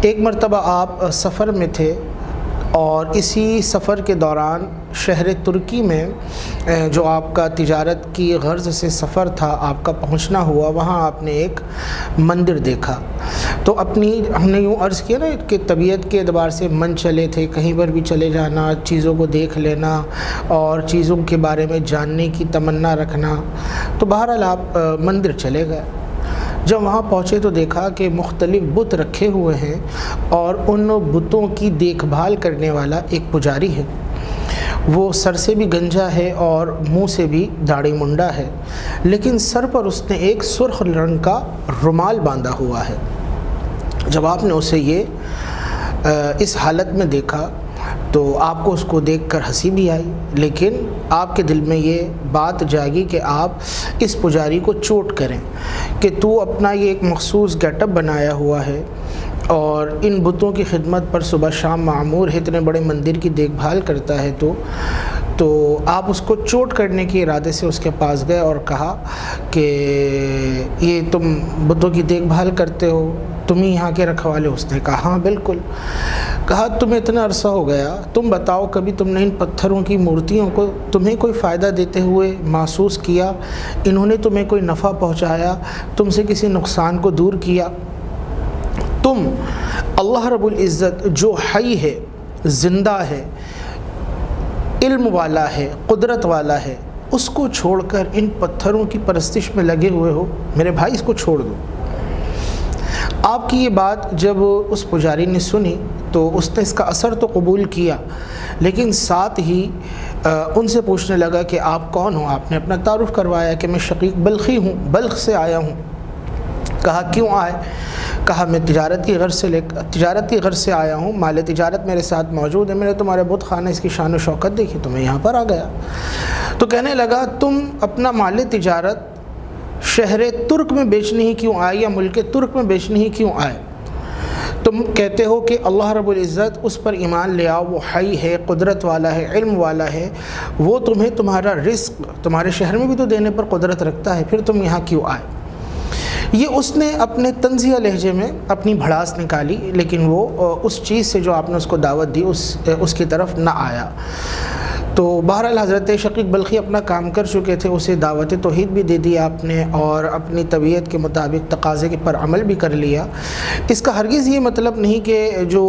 ایک مرتبہ آپ سفر میں تھے اور اسی سفر کے دوران شہر ترکی میں جو آپ کا تجارت کی غرض سے سفر تھا آپ کا پہنچنا ہوا، وہاں آپ نے ایک مندر دیکھا۔ تو ہم نے یوں عرض کیا نا کہ طبیعت کے اعتبار سے من چلے تھے، کہیں پر بھی چلے جانا، چیزوں کو دیکھ لینا اور چیزوں کے بارے میں جاننے کی تمنا رکھنا۔ تو بہرحال آپ مندر چلے گئے۔ جب وہاں پہنچے تو دیکھا کہ مختلف بت رکھے ہوئے ہیں اور ان بتوں کی دیکھ بھال کرنے والا ایک پجاری ہے۔ وہ سر سے بھی گنجا ہے اور منہ سے بھی داڑھی منڈا ہے، لیکن سر پر اس نے ایک سرخ رنگ کا رومال باندھا ہوا ہے۔ جب آپ نے اسے اس حالت میں دیکھا تو آپ کو اس کو دیکھ کر ہنسی بھی آئی، لیکن آپ کے دل میں یہ بات جاگی کہ آپ اس پجاری کو چوٹ کریں کہ تو اپنا یہ ایک مخصوص گیٹ اپ بنایا ہوا ہے اور ان بتوں کی خدمت پر صبح شام معمور ہے، اتنے بڑے مندر کی دیکھ بھال کرتا ہے تو آپ اس کو چوٹ کرنے کے ارادے سے اس کے پاس گئے اور کہا کہ یہ تم بتوں کی دیکھ بھال کرتے ہو، تم ہی یہاں کے رکھوالے؟ اس نے کہا ہاں بالکل۔ کہا تمہیں اتنا عرصہ ہو گیا، تم بتاؤ کبھی تم نے ان پتھروں کی مورتیوں کو تمہیں کوئی فائدہ دیتے ہوئے محسوس کیا؟ انہوں نے تمہیں کوئی نفع پہنچایا؟ تم سے کسی نقصان کو دور کیا؟ تم اللہ رب العزت جو حی ہے، زندہ ہے، علم والا ہے، قدرت والا ہے، اس کو چھوڑ کر ان پتھروں کی پرستش میں لگے ہوئے ہو؟ میرے بھائی اس کو چھوڑ دو۔ آپ کی یہ بات جب اس پجاری نے سنی تو اس نے اس کا اثر تو قبول کیا، لیکن ساتھ ہی ان سے پوچھنے لگا کہ آپ کون ہوں؟ آپ نے اپنا تعارف کروایا کہ میں شقیق بلخی ہوں، بلخ سے آیا ہوں۔ کہا کیوں آئے؟ کہا میں تجارت کی غرض سے آیا ہوں، مال تجارت میرے ساتھ موجود ہے، میں نے تمہارے بت خانہ اس کی شان و شوکت دیکھی تو میں یہاں پر آ گیا۔ تو کہنے لگا تم اپنا مال تجارت شہر ترک میں بیچنے ہی کیوں آئے یا ملک ترک میں بیچنے ہی کیوں آئے؟ تم کہتے ہو کہ اللہ رب العزت اس پر ایمان لے آؤ، وہ حی ہے، قدرت والا ہے، علم والا ہے، وہ تمہیں تمہارا رزق تمہارے شہر میں بھی تو دینے پر قدرت رکھتا ہے، پھر تم یہاں کیوں آئے؟ یہ اس نے اپنے طنزیہ لہجے میں اپنی بھڑاس نکالی، لیکن وہ اس چیز سے جو آپ نے اس کو دعوت دی اس کی طرف نہ آیا۔ تو بہرحال حضرت شقیق بلخی اپنا کام کر چکے تھے، اسے دعوت توحید بھی دے دی آپ نے اور اپنی طبیعت کے مطابق تقاضے کے پر عمل بھی کر لیا۔ اس کا ہرگز یہ مطلب نہیں کہ جو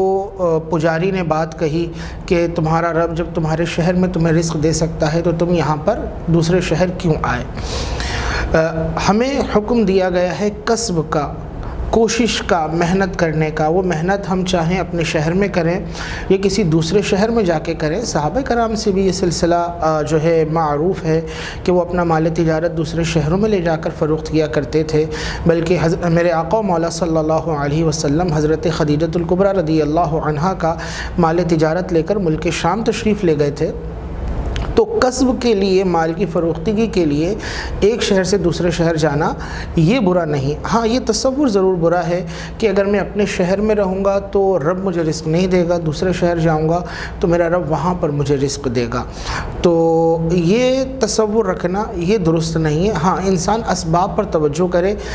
پجاری نے بات کہی کہ تمہارا رب جب تمہارے شہر میں تمہیں رزق دے سکتا ہے تو تم یہاں پر دوسرے شہر کیوں آئے۔ ہمیں حکم دیا گیا ہے کسب کا، کوشش کا، محنت کرنے کا۔ وہ محنت ہم چاہیں اپنے شہر میں کریں یا کسی دوسرے شہر میں جا کے کریں۔ صحابہ کرام سے بھی یہ سلسلہ جو ہے معروف ہے کہ وہ اپنا مال تجارت دوسرے شہروں میں لے جا کر فروخت کیا کرتے تھے، بلکہ میرے آقا و مولا صلی اللہ علیہ وسلم حضرت خدیجۃ الکبریٰ رضی اللہ عنہا کا مال تجارت لے کر ملک شام تشریف لے گئے تھے۔ تو کسب کے لیے، مال کی فروختگی کے لیے ایک شہر سے دوسرے شہر جانا یہ برا نہیں۔ ہاں یہ تصور ضرور برا ہے کہ اگر میں اپنے شہر میں رہوں گا تو رب مجھے رزق نہیں دے گا، دوسرے شہر جاؤں گا تو میرا رب وہاں پر مجھے رزق دے گا۔ تو یہ تصور رکھنا یہ درست نہیں ہے۔ ہاں انسان اسباب پر توجہ کرے،